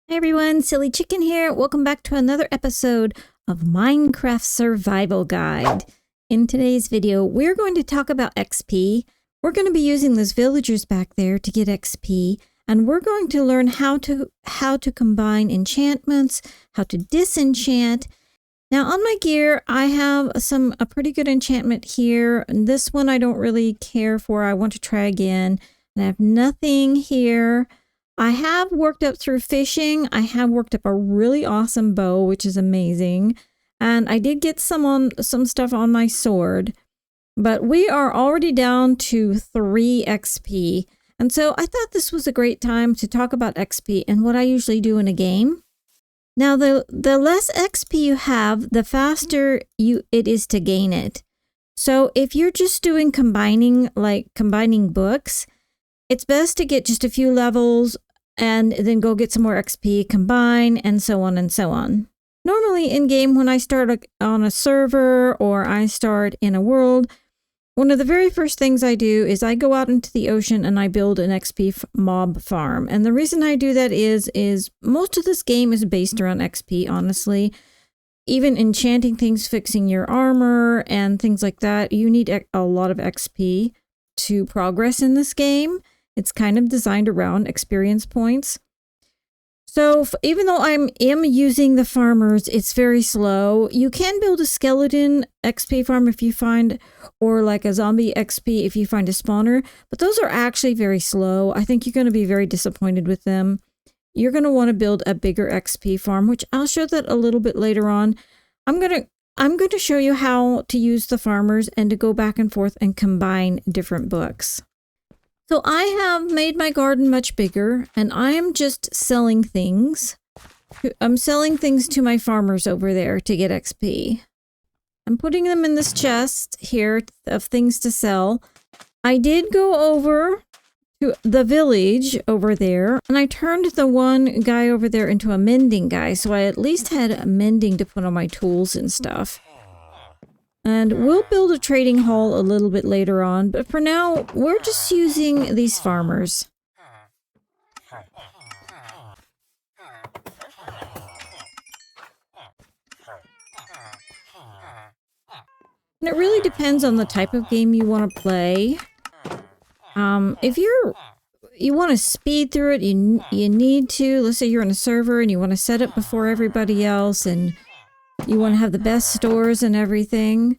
Hi everyone, Silly Chicken here. Welcome back to another episode of Minecraft Survival Guide. In today's video, we're going to talk about XP. We're going to be using those villagers back there to get XP, and we're going to learn how to combine enchantments, how to disenchant. Now on my gear, I have a pretty good enchantment here, and this one I don't really care for. I want to try again, and I have nothing here. I have worked up through fishing. I have worked up a really awesome bow, which is amazing. And I did get some stuff on my sword. But we are already down to 3 XP. And so I thought this was a great time to talk about XP and what I usually do in a game. Now, the less XP you have, the faster it is to gain it. So if you're just doing combining books, it's best to get just a few levels and then go get some more XP, combine, and so on and so on. Normally in game, when I start on a server or I start in a world, one of the very first things I do is I go out into the ocean and I build an XP mob farm. And the reason I do that is most of this game is based around XP, honestly. Even enchanting things, fixing your armor, and things like that, you need a lot of XP to progress in this game. It's kind of designed around experience points. So even though I am using the farmers, it's very slow. You can build a skeleton XP farm if you find, or like a zombie XP if you find a spawner, but those are actually very slow. I think you're going to be very disappointed with them. You're going to want to build a bigger XP farm, which I'll show that a little bit later on. I'm going to show you how to use the farmers and to go back and forth and combine different books. So I have made my garden much bigger, and I am just selling things. I'm selling things to my farmers over there to get XP. I'm putting them in this chest here of things to sell. I did go over to the village over there, and I turned the one guy over there into a mending guy, so I at least had a mending to put on my tools and stuff. And we'll build a trading hall a little bit later on, but for now, we're just using these farmers. And it really depends on the type of game you want to play. If you want to speed through it, you need to. Let's say you're on a server and you want to set up before everybody else, and you want to have the best stores and everything.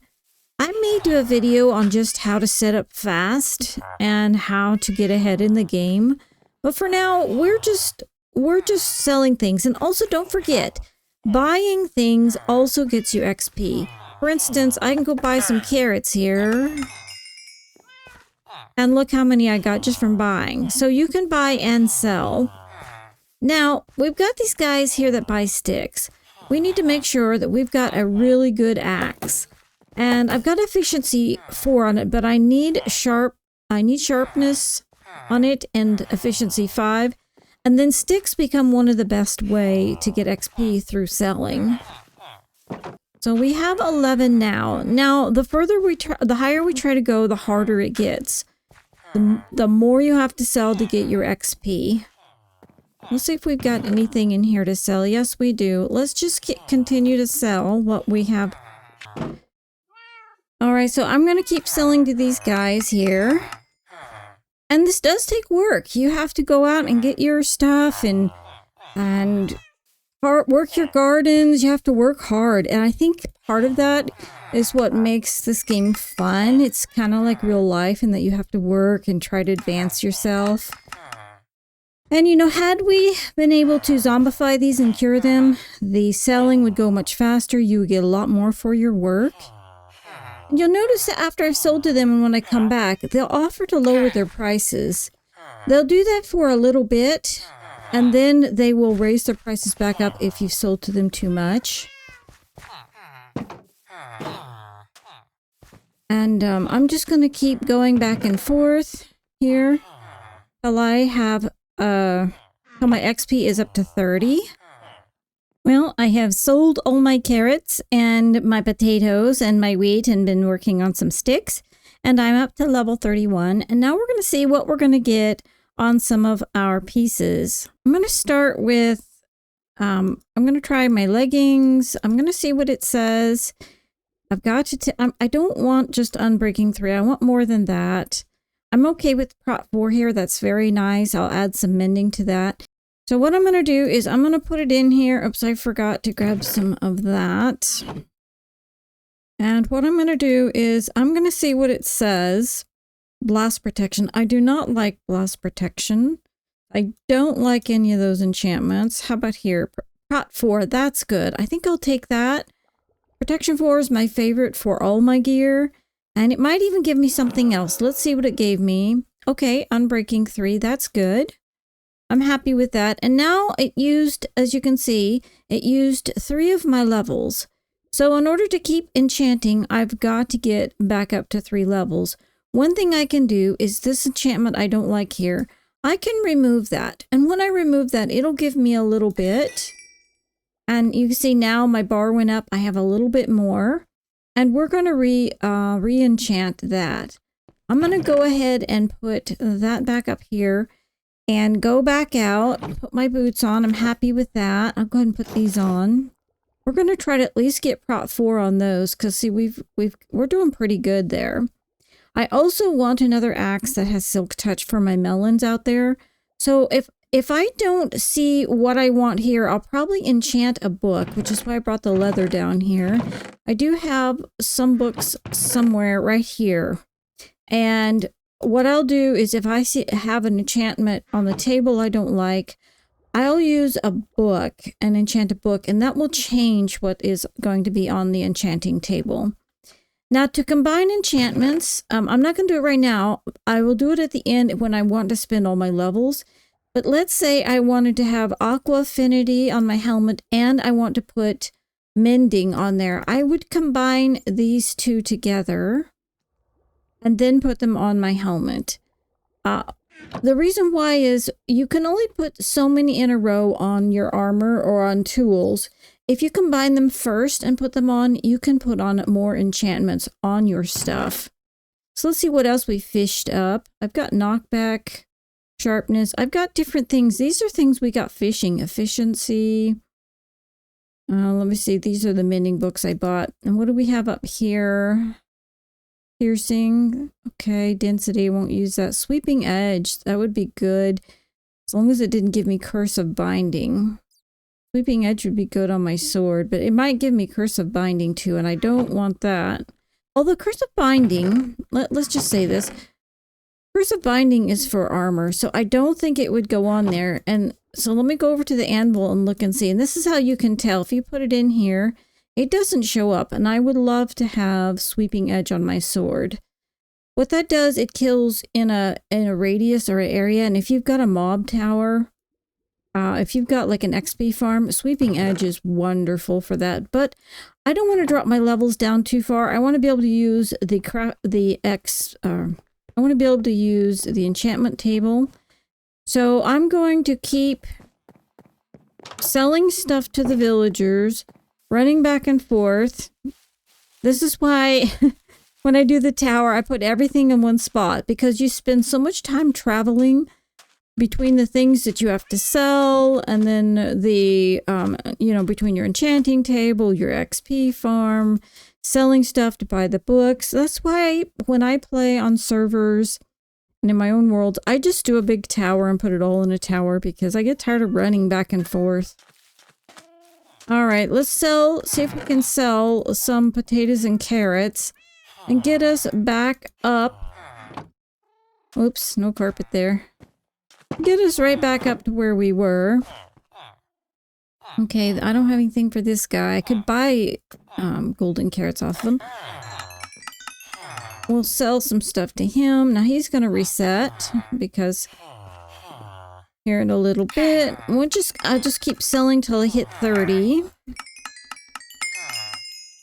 I may do a video on just how to set up fast and how to get ahead in the game. But for now, we're just selling things. And also don't forget, buying things also gets you XP. For instance, I can go buy some carrots here. And look how many I got just from buying. So you can buy and sell. Now, we've got these guys here that buy sticks. We need to make sure that we've got a really good axe. And I've got efficiency 4 on it, but I need sharpness on it and efficiency 5. And then sticks become one of the best way to get XP through selling. So we have 11 now. Now, the higher we try to go, the harder it gets. The more you have to sell to get your XP. Let's see if we've got anything in here to sell. Yes, we do. Let's just continue to sell what we have. All right, so I'm going to keep selling to these guys here. And this does take work. You have to go out and get your stuff and work your gardens. You have to work hard. And I think part of that is what makes this game fun. It's kind of like real life in that you have to work and try to advance yourself. And you know, had we been able to zombify these and cure them, the selling would go much faster. You would get a lot more for your work. And you'll notice that after I've sold to them and when I come back, they'll offer to lower their prices. They'll do that for a little bit, and then they will raise their prices back up if you've sold to them too much. And I'm just going to keep going back and forth here till I have till my XP is up to 30. Well, I have sold all my carrots and my potatoes and my wheat and been working on some sticks. And I'm up to level 31. And now we're going to see what we're going to get on some of our pieces. I'm going to start with I'm going to try my leggings. I'm going to see what it says. I've got to, I don't want just unbreaking 3. I want more than that. I'm okay with prop 4 here. That's very nice. I'll add some mending to that. So what I'm going to do is I'm going to put it in here. Oops, I forgot to grab some of that. And what I'm going to do is I'm going to see what it says. Blast protection. I do not like blast protection. I don't like any of those enchantments. How about here? Prop 4. That's good. I think I'll take that. Protection 4 is my favorite for all my gear. And it might even give me something else. Let's see what it gave me. Okay, unbreaking 3. That's good. I'm happy with that. And now it used, as you can see, it used 3 of my levels. So in order to keep enchanting, I've got to get back up to 3 levels. One thing I can do is this enchantment I don't like here. I can remove that. And when I remove that, it'll give me a little bit. And you can see now my bar went up. I have a little bit more. And we're going to re-enchant that. I'm going to go ahead and put that back up here and go back out, put my boots on. I'm happy with that. I'll go ahead and put these on. We're going to try to at least get prop 4 on those because see, we're doing pretty good there. I also want another axe that has silk touch for my melons out there. So if I don't see what I want here, I'll probably enchant a book, which is why I brought the leather down here. I do have some books somewhere right here. And what I'll do is if I have an enchantment on the table I don't like, I'll use a book and enchant a book, and that will change what is going to be on the enchanting table. Now to combine enchantments, I'm not going to do it right now. I will do it at the end when I want to spend all my levels. But let's say I wanted to have aqua affinity on my helmet and I want to put mending on there. I would combine these 2 together and then put them on my helmet. The reason why is you can only put so many in a row on your armor or on tools. If you combine them first and put them on, you can put on more enchantments on your stuff. So let's see what else we fished up. I've got knockback, sharpness. I've got different things. These are things we got fishing. Efficiency. Let me see. These are the mending books I bought. And what do we have up here? Piercing. Okay. Density. Won't use that. Sweeping edge. That would be good. As long as it didn't give me curse of binding. Sweeping edge would be good on my sword, but it might give me curse of binding too, and I don't want that. Although curse of binding, let's just say this. Curse of binding is for armor, so I don't think it would go on there. And so let me go over to the anvil and look and see. And this is how you can tell. If you put it in here, it doesn't show up. And I would love to have sweeping edge on my sword. What that does, it kills in a radius or an area. And if you've got a mob tower, if you've got like an XP farm, sweeping edge is wonderful for that. But I don't want to drop my levels down too far. I want to be able to use I want to be able to use the enchantment table. So I'm going to keep selling stuff to the villagers, running back and forth. This is why when I do the tower, I put everything in one spot, because you spend so much time traveling between the things that you have to sell, and then the, between your enchanting table, your XP farm, selling stuff to buy the books. That's why when I play on servers and in my own world, I just do a big tower and put it all in a tower because I get tired of running back and forth. All right, let's see if we can sell some potatoes and carrots and get us back up. Oops, no carpet there. Get us right back up to where we were. Okay, I don't have anything for this guy. I could buy golden carrots off him. We'll sell some stuff to him. Now he's going to reset because here in a little bit. I'll just keep selling till I hit 30.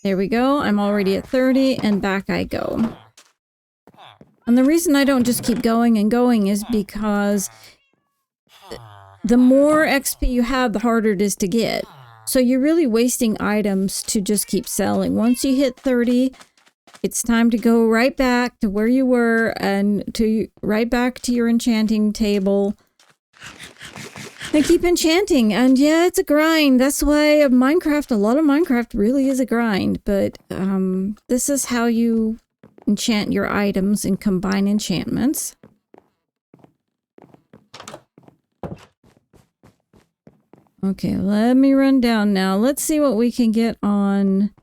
There we go. I'm already at 30 and back I go. And the reason I don't just keep going and going is because the more XP you have, the harder it is to get. So you're really wasting items to just keep selling. Once you hit 30, it's time to go right back to where you were and right back to your enchanting table. I keep enchanting, and yeah, it's a grind. That's why Minecraft, a lot of Minecraft really is a grind, but this is how you enchant your items and combine enchantments. Okay, let me run down now. Let's see what we can get on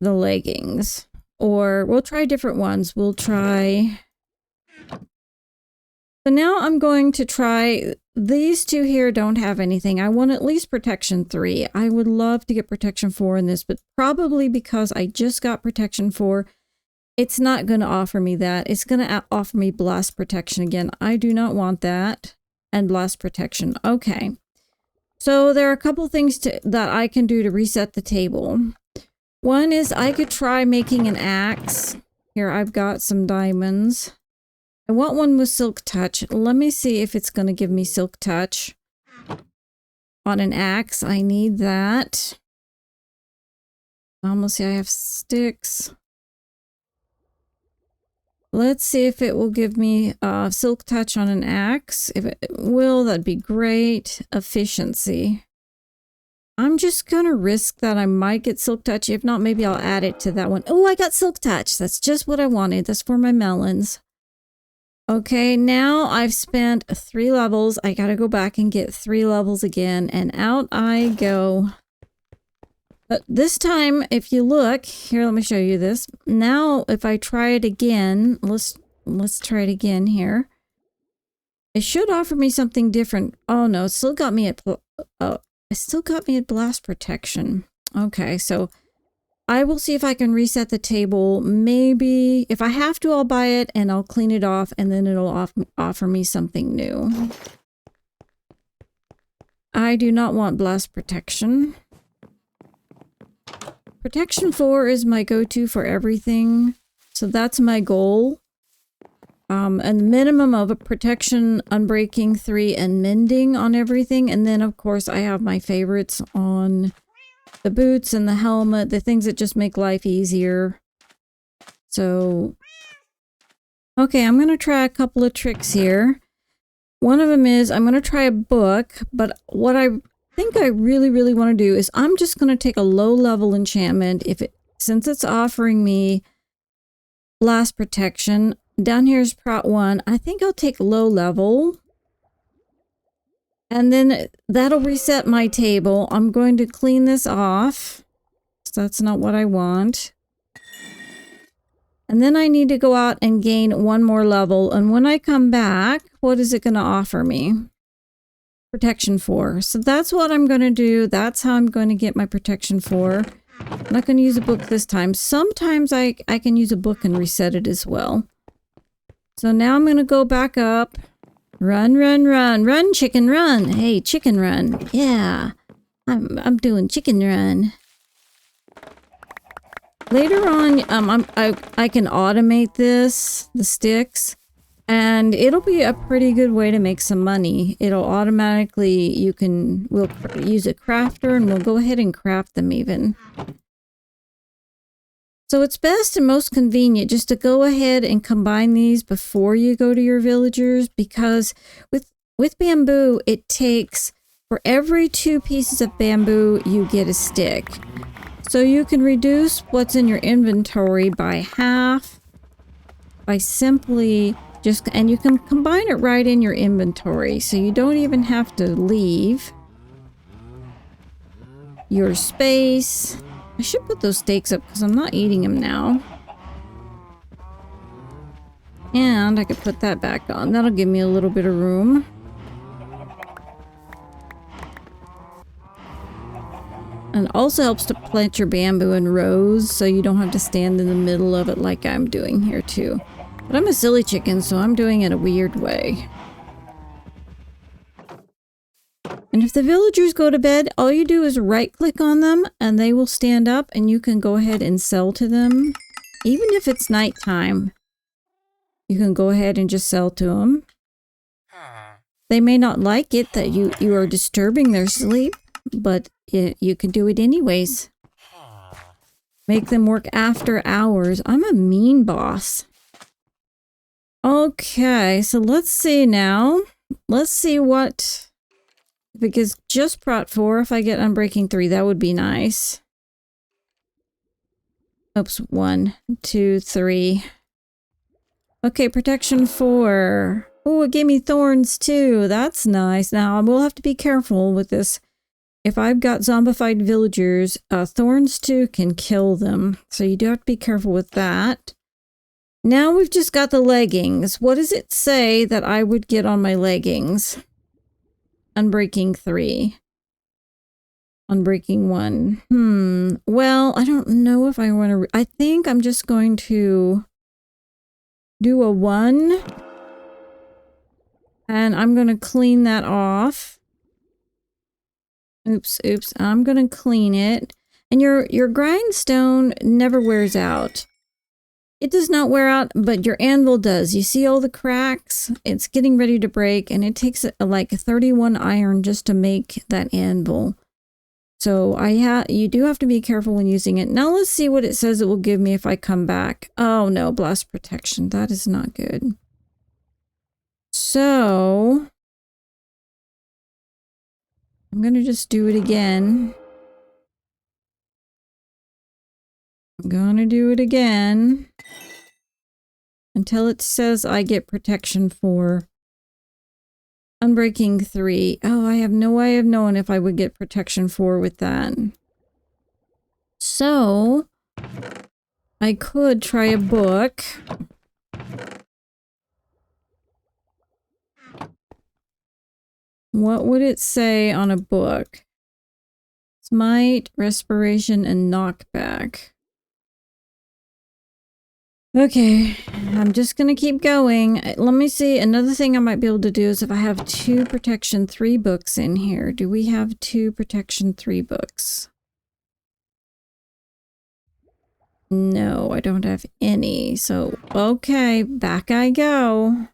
the leggings. Or we'll try different ones. We'll try... So now I'm going to try... These two here don't have anything. I want at least protection 3. I would love to get protection 4 in this, but probably because I just got protection 4, it's not going to offer me that. It's going to offer me blast protection again. I do not want that. And blast protection. Okay. So there are a couple things that I can do to reset the table. One is I could try making an axe. Here, I've got some diamonds. I want one with silk touch. Let me see if it's going to give me silk touch. On an axe, I need that. Let's see, I have sticks. Let's see if it will give me silk touch on an axe. If it will, that'd be great. Efficiency. I'm just going to risk that I might get silk touch. If not, maybe I'll add it to that one. Oh, I got silk touch. That's just what I wanted. That's for my melons. Okay, now I've spent 3 levels. I got to go back and get 3 levels again. And out I go. But this time, if you look, here, let me show you this. Now, if I try it again, let's try it again here. It should offer me something different. Oh no, it still got me at blast protection. Okay, so I will see if I can reset the table. Maybe if I have to, I'll buy it and I'll clean it off, and then it'll offer me something new. I do not want blast protection. Protection 4 is my go-to for everything, so that's my goal. And minimum of a protection, unbreaking 3, and mending on everything. And then, of course, I have my favorites on the boots and the helmet, the things that just make life easier. So, okay, I'm going to try a couple of tricks here. One of them is I'm going to try a book, but what I think I really want to do is I'm just going to take a low level enchantment since it's offering me blast protection. Down here is Prot 1. I think I'll take low level. And then that'll reset my table. I'm going to clean this off. So that's not what I want. And then I need to go out and gain 1 more level. And when I come back, what is it going to offer me? Protection 4. So that's what I'm going to do. That's how I'm going to get my protection 4. I'm not going to use a book this time. Sometimes I can use a book and reset it as well. So now I'm going to go back up. Run, run, run. Run, chicken, run. Hey, chicken run. Yeah. I'm doing chicken run. Later on, I can automate the sticks. And it'll be a pretty good way to make some money. It'll automatically, we'll use a crafter and we'll go ahead and craft them even. So it's best and most convenient just to go ahead and combine these before you go to your villagers, because with bamboo, it takes, for every 2 pieces of bamboo, you get a stick. So you can reduce what's in your inventory by half by simply and you can combine it right in your inventory, so you don't even have to leave your space. I should put those steaks up because I'm not eating them now. And I could put that back on. That'll give me a little bit of room. And it also helps to plant your bamboo in rows so you don't have to stand in the middle of it like I'm doing here too. But I'm a silly chicken, so I'm doing it a weird way. And if the villagers go to bed, all you do is right-click on them, and they will stand up, and you can go ahead and sell to them. Even if it's nighttime, you can go ahead and just sell to them. They may not like it that you are disturbing their sleep, but you can do it anyways. Make them work after hours. I'm a mean boss. Okay, so let's see now. Let's see what because just Prot 4, if I get Unbreaking 3, that would be nice. Oops, 1, 2, 3. Okay, Protection 4. Oh, it gave me Thorns too. That's nice. Now, I will have to be careful with this. If I've got zombified villagers, Thorns too can kill them. So you do have to be careful with that. Now we've just got the leggings. What does it say that I would get on my leggings? Unbreaking 3. Unbreaking 1. Well, I don't know if I want to... I think I'm just going to do a 1. And I'm going to clean that off. Oops. I'm going to clean it. And your grindstone never wears out. It does not wear out, but your anvil does. You see all the cracks? It's getting ready to break, and it takes like 31 iron just to make that anvil. So you do have to be careful when using it. Now let's see what it says it will give me if I come back. Oh no, blast protection. That is not good. So I'm going to just do it again. I'm going to do it again until it says I get protection 4. Unbreaking 3. Oh, I have no way of knowing if I would get protection 4 with that. So I could try a book. What would it say on a book? Smite, respiration, and knockback. Okay, I'm just gonna keep going. Let me see. Another thing I might be able to do is if I have 2 protection 3 books in here. Do we have 2 protection 3 books? No, I don't have any. So, okay, back I go.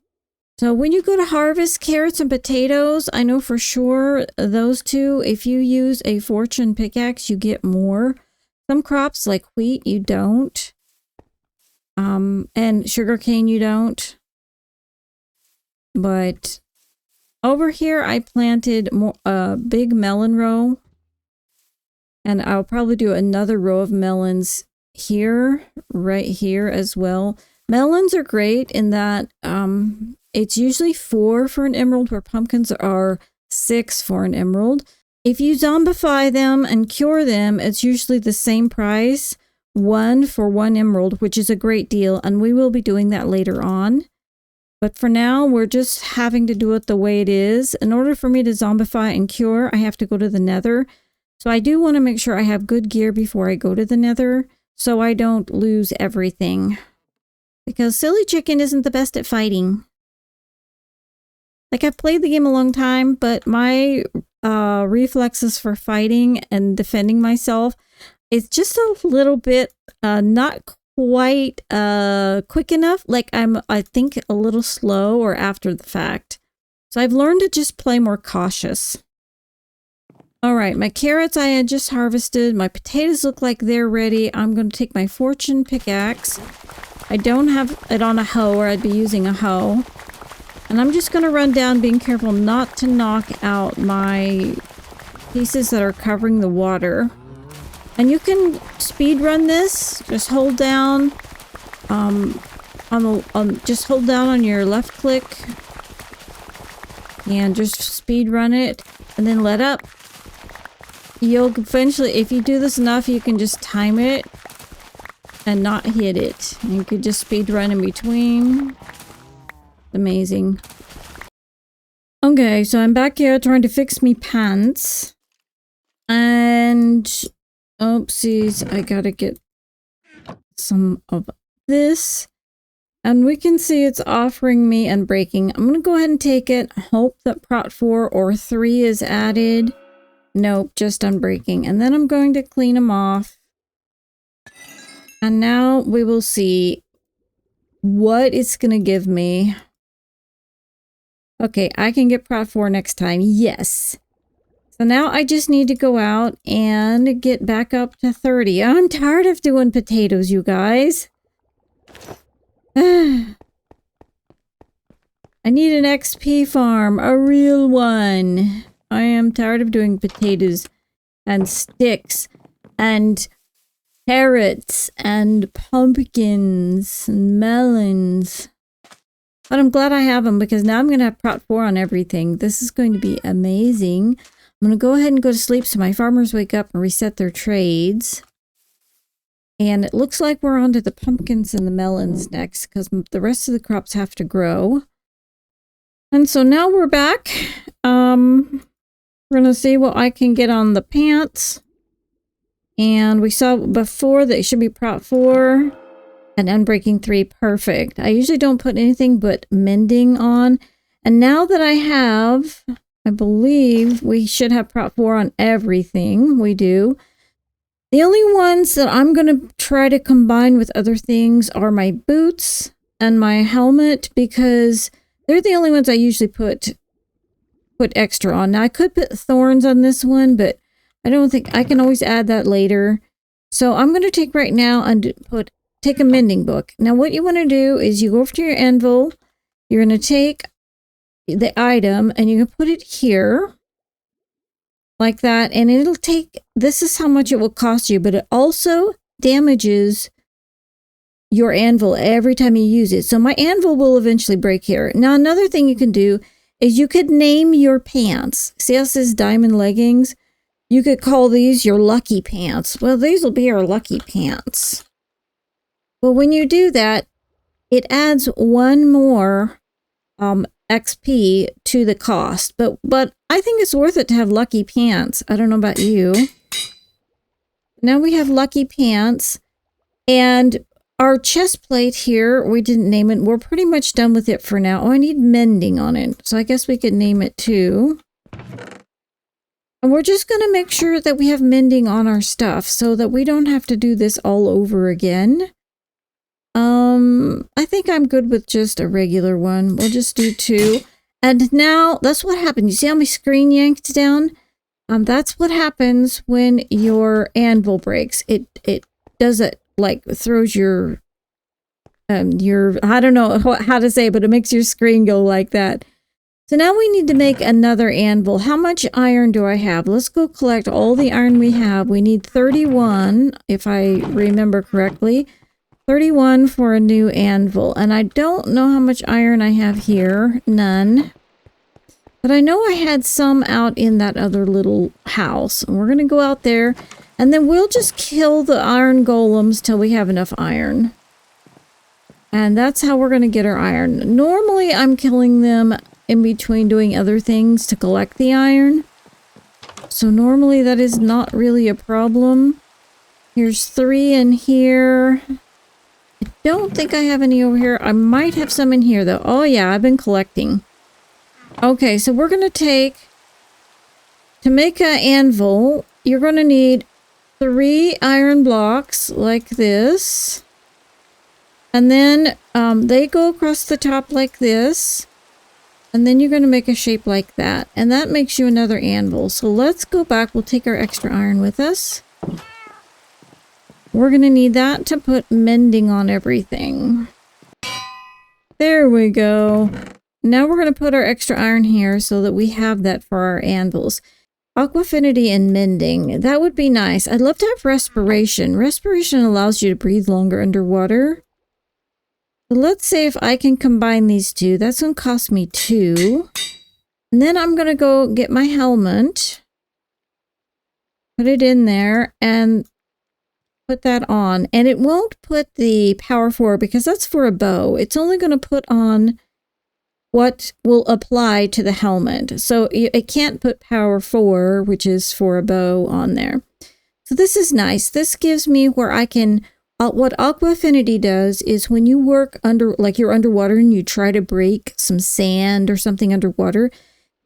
So when you go to harvest carrots and potatoes, I know for sure those two, if you use a fortune pickaxe, you get more. Some crops like wheat, you don't. And sugarcane, you don't. But over here, I planted a big melon row. And I'll probably do another row of melons here, right here as well. Melons are great in that it's usually 4 for an emerald, where pumpkins are 6 for an emerald. If you zombify them and cure them, it's usually the same price, 1 for 1 emerald, which is a great deal, and we will be doing that later on. But for now, we're just having to do it the way it is. In order for me to zombify and cure, I have to go to the nether. So I do want to make sure I have good gear before I go to the nether, so I don't lose everything. Because Silly Chicken isn't the best at fighting. Like, I've played the game a long time, but my reflexes for fighting and defending myself, it's just a little bit not quite quick enough. Like, I think a little slow or after the fact. So I've learned to just play more cautious. All right, my carrots I had just harvested. My potatoes look like they're ready. I'm going to take my fortune pickaxe. I don't have it on a hoe, or I'd be using a hoe. And I'm just going to run down, being careful not to knock out my pieces that are covering the water. And you can speed run this. Just hold down just hold down on your left click and just speed run it, and then let up. You'll eventually, if you do this enough, you can just time it and not hit it. You could just speed run in between. Amazing. Okay, so I'm back here trying to fix me pants. And oopsies, I gotta get some of this. And we can see it's offering me Unbreaking. I'm gonna go ahead and take it. Hope that Prot 4 or 3 is added. Nope, just Unbreaking. And then I'm going to clean them off. And now we will see what it's going to give me. Okay, I can get Prot 4 next time. Yes. So now I just need to go out and get back up to 30. I'm tired of doing potatoes, you guys. I need an XP farm, a real one. I am tired of doing potatoes and sticks and carrots and pumpkins and melons. But I'm glad I have them because now I'm going to have Prot 4 on everything. This is going to be amazing. I'm going to go ahead and go to sleep so my farmers wake up and reset their trades. And it looks like we're on to the pumpkins and the melons next because the rest of the crops have to grow. And so now we're back. We're going to see what I can get on the pants. And we saw before that it should be Prot 4 and Unbreaking 3. Perfect. I usually don't put anything but mending on. And now that I have, I believe we should have Prot 4 on everything. We do. The only ones that I'm going to try to combine with other things are my boots and my helmet because they're the only ones I usually put extra on. Now I could put thorns on this one, but I don't think I can always add that later. So I'm going to take right now and take a mending book. Now what you want to do is you go over to your anvil. You're going to take the item and you can put it here like that. And it'll take, this is how much it will cost you, but it also damages your anvil every time you use it. So my anvil will eventually break here. Now another thing you can do is you could name your pants. See how it says diamond leggings? You could call these your lucky pants. Well, these will be our lucky pants. Well, when you do that, it adds one more XP to the cost. But I think it's worth it to have lucky pants. I don't know about you. Now we have lucky pants. And our chest plate here, we didn't name it. We're pretty much done with it for now. Oh, I need mending on it. So I guess we could name it too. And we're just going to make sure that we have mending on our stuff so that we don't have to do this all over again. I think I'm good with just a regular one. We'll just do 2. And now that's what happened. You see how my screen yanked down? That's what happens when your anvil breaks. It does it like throws your I don't know how to say it, but it makes your screen go like that. So now we need to make another anvil. How much iron do I have? Let's go collect all the iron we have. We need 31, if I remember correctly. 31 for a new anvil. And I don't know how much iron I have here. None. But I know I had some out in that other little house. And we're going to go out there. And then we'll just kill the iron golems till we have enough iron. And that's how we're going to get our iron. Normally I'm killing them in between doing other things to collect the iron. So normally that is not really a problem. Here's 3 in here. I don't think I have any over here. I might have some in here though. Oh yeah, I've been collecting. Okay, so we're going to make an anvil, you're going to need 3 iron blocks like this. And then they go across the top like this. And then you're going to make a shape like that. And that makes you another anvil. So let's go back. We'll take our extra iron with us. We're going to need that to put mending on everything. There we go. Now we're going to put our extra iron here so that we have that for our anvils. Aquafinity and mending. That would be nice. I'd love to have respiration. Respiration allows you to breathe longer underwater. So let's see if I can combine these two. That's going to cost me 2. And then I'm going to go get my helmet. Put it in there and put that on. And it won't put the power 4 because that's for a bow. It's only going to put on what will apply to the helmet. So it can't put power 4, which is for a bow, on there. So this is nice. This gives me where I can... what Aqua Affinity does is when you work like you're underwater and you try to break some sand or something underwater,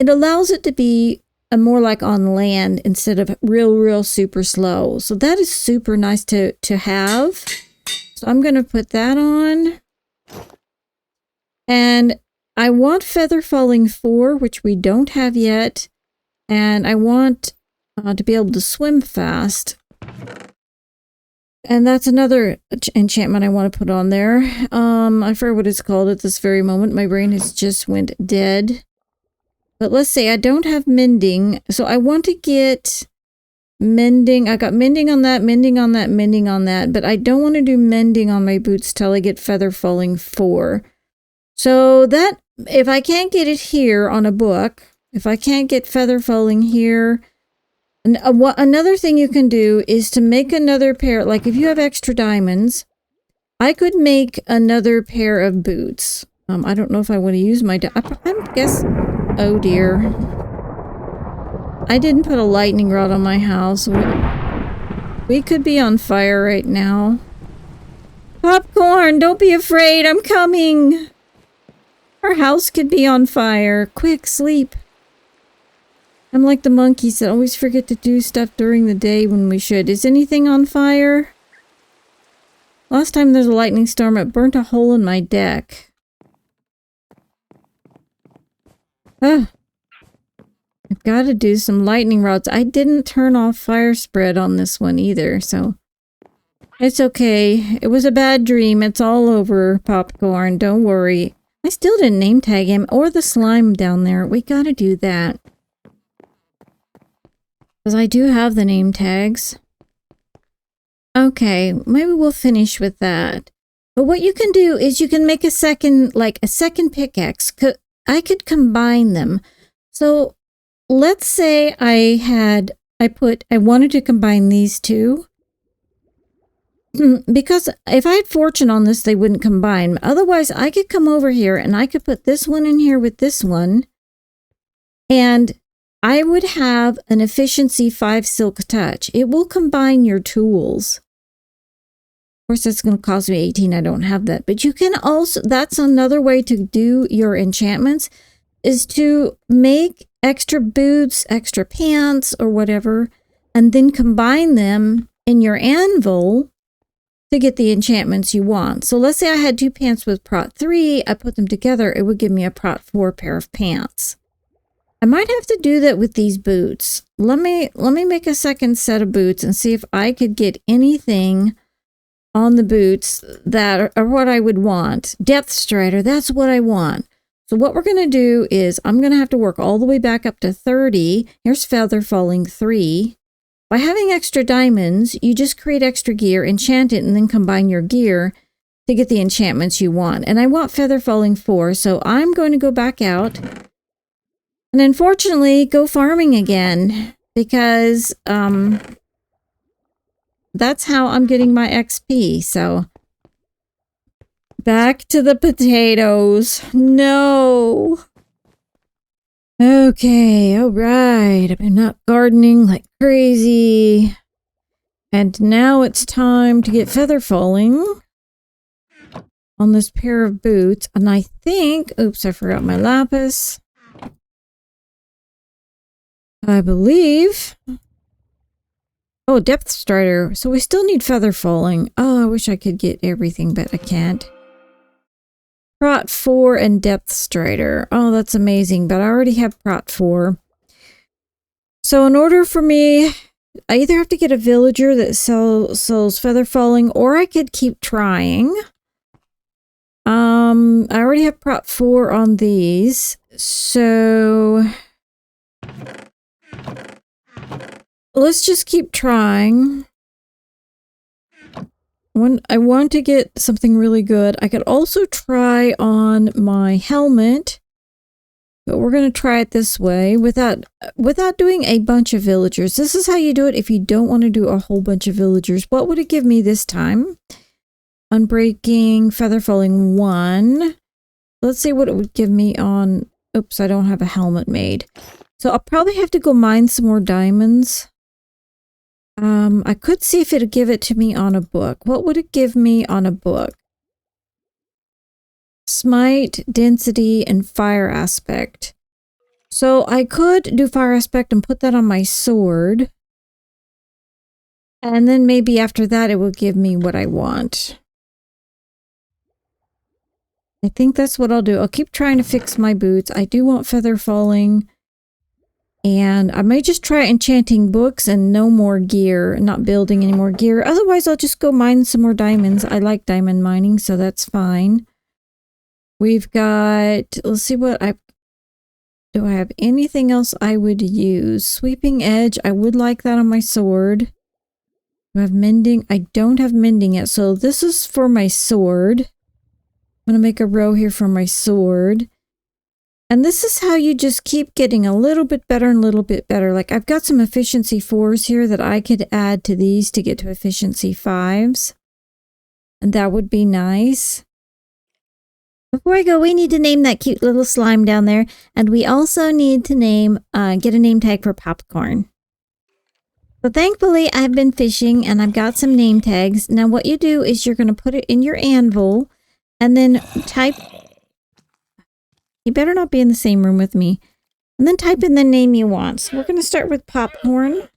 it allows it to be more like on land instead of real super slow. So that is super nice to have. So I'm going to put that on. And I want Feather Falling 4, which we don't have yet. And I want to be able to swim fast. And that's another enchantment I want to put on there. I forget what it's called at this very moment. My brain has just went dead. But let's say I don't have mending. So I want to get mending. I got mending on that, mending on that, mending on that. But I don't want to do mending on my boots till I get feather falling 4. So that, if I can't get it here on a book, if I can't get feather falling here, and another thing you can do is to make another pair. Like if you have extra diamonds, I could make another pair of boots. I don't know if I want to use my, I guess, oh dear. I didn't put a lightning rod on my house. We could be on fire right now. Popcorn, don't be afraid, I'm coming. Our house could be on fire. Quick, sleep. I'm like the monkeys that always forget to do stuff during the day when we should. Is anything on fire? Last time there's a lightning storm, it burnt a hole in my deck. I've got to do some lightning rods. I didn't turn off fire spread on this one either, so it's okay. It was a bad dream. It's all over, Popcorn. Don't worry. I still didn't name tag him or the slime down there. We got to do that. Because I do have the name tags. Okay, maybe we'll finish with that. But what you can do is you can make a second, like a second pickaxe. I could combine them. So let's say I wanted to combine these two. Because if I had fortune on this, they wouldn't combine. Otherwise, I could come over here and I could put this one in here with this one. And I would have an efficiency 5 silk touch. It will combine your tools. Of course, that's going to cost me 18. I don't have that. But you can also, that's another way to do your enchantments, is to make extra boots, extra pants, or whatever, and then combine them in your anvil to get the enchantments you want. So let's say I had 2 pants with Prot 3. I put them together. It would give me a Prot 4 pair of pants. I might have to do that with these boots. Let me make a second set of boots and see if I could get anything on the boots that are what I would want. Depth Strider, that's what I want. So what we're going to do is I'm going to have to work all the way back up to 30. Here's Feather Falling 3. By having extra diamonds, you just create extra gear, enchant it, and then combine your gear to get the enchantments you want. And I want Feather Falling 4, so I'm going to go back out and unfortunately go farming again because that's how I'm getting my XP. So back to the potatoes. No. Okay, all right. I've been not gardening like crazy. And now it's time to get feather falling on this pair of boots. And I think, oops, I forgot my lapis. I believe. Oh, Depth Strider. So we still need feather falling. Oh, I wish I could get everything, but I can't. Prot 4 and Depth Strider. Oh, that's amazing, but I already have Prot 4. So in order for me, I either have to get a villager that sells feather falling, or I could keep trying. I already have Prot 4 on these, so let's just keep trying. When I want to get something really good, I could also try on my helmet, but we're going to try it this way without doing a bunch of villagers. This is how you do it if you don't want to do a whole bunch of villagers. What would it give me this time? Unbreaking, feather falling 1. Let's see what it would give me on, oops, I don't have a helmet made. So I'll probably have to go mine some more diamonds. I could see if it'd give it to me on a book. What would it give me on a book? Smite, density, and fire aspect. So I could do fire aspect and put that on my sword. And then maybe after that it will give me what I want. I think that's what I'll do. I'll keep trying to fix my boots. I do want feather falling. And I may just try enchanting books and no more gear, not building any more gear. Otherwise, I'll just go mine some more diamonds. I like diamond mining, so that's fine. We've got, let's see what Do I have anything else I would use? Sweeping edge. I would like that on my sword. Do I have mending? I don't have mending yet. So this is for my sword. I'm going to make a row here for my sword. And this is how you just keep getting a little bit better and a little bit better. Like I've got some efficiency 4s here that I could add to these to get to efficiency 5s. And that would be nice. Before I go, we need to name that cute little slime down there. And we also need to get a name tag for Popcorn. So thankfully, I've been fishing and I've got some name tags. Now what you do is you're going to put it in your anvil and then type... You better not be in the same room with me. And then type in the name you want. So we're going to start with Popcorn.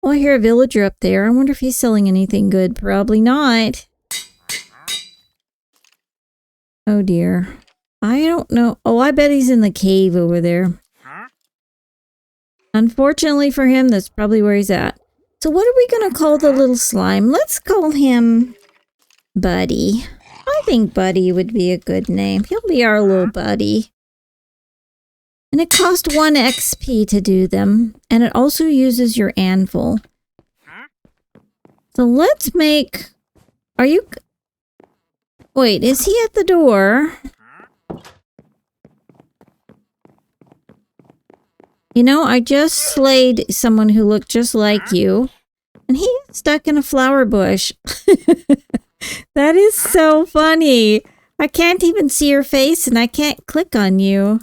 Oh, I hear a villager up there. I wonder if he's selling anything good. Probably not. Oh dear. I don't know. Oh, I bet he's in the cave over there. Unfortunately for him, that's probably where he's at. So what are we going to call the little slime? Let's call him Buddy. I think Buddy would be a good name. He'll be our little buddy. And it costs 1 XP to do them. And it also uses your anvil. So let's make... Are you... Wait, is he at the door? You know, I just slayed someone who looked just like you. And he's stuck in a flower bush. That is so funny. I can't even see your face and I can't click on you.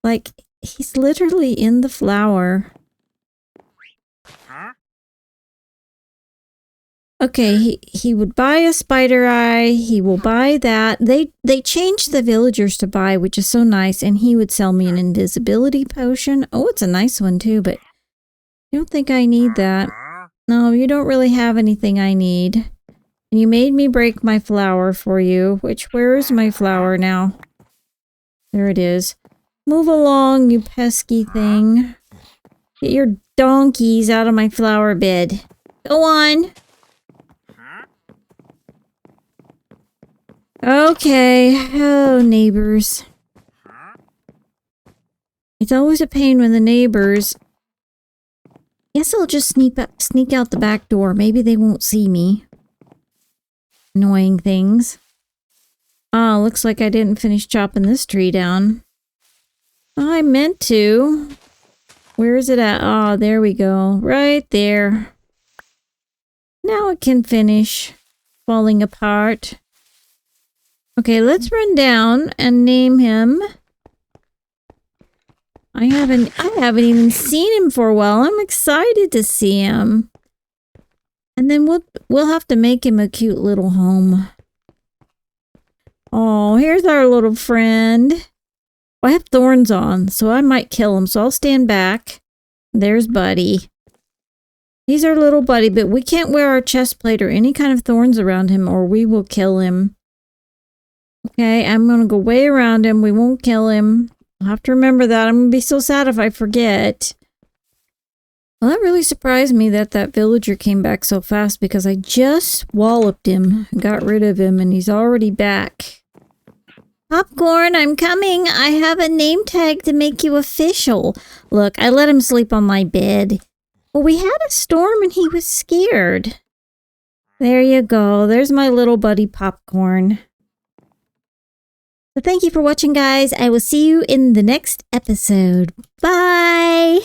Like, he's literally in the flower. Okay, he would buy a spider eye. He will buy that. They changed the villagers to buy, which is so nice. And he would sell me an invisibility potion. Oh, it's a nice one too, but I don't think I need that. No, you don't really have anything I need. And you made me break my flower for you. Where is my flower now? There it is. Move along, you pesky thing. Get your donkeys out of my flower bed. Go on. Okay. Oh, neighbors. It's always a pain when the neighbors... Guess I'll just sneak out the back door. Maybe they won't see me. Annoying things. Oh, looks like I didn't finish chopping this tree down. I meant to. Where is it at? Oh, there we go. Right there. Now it can finish falling apart. Okay, let's run down and name him. I haven't even seen him for a while. I'm excited to see him. And then we'll have to make him a cute little home. Oh, here's our little friend. I have thorns on, so I might kill him. So I'll stand back. There's Buddy. He's our little buddy, but we can't wear our chest plate or any kind of thorns around him or we will kill him. Okay, I'm going to go way around him. We won't kill him. I'll have to remember that. I'm going to be so sad if I forget. Well, that really surprised me that villager came back so fast because I just walloped him, got rid of him, and he's already back. Popcorn, I'm coming. I have a name tag to make you official. Look, I let him sleep on my bed. Well, we had a storm and he was scared. There you go. There's my little buddy Popcorn. So thank you for watching, guys. I will see you in the next episode. Bye!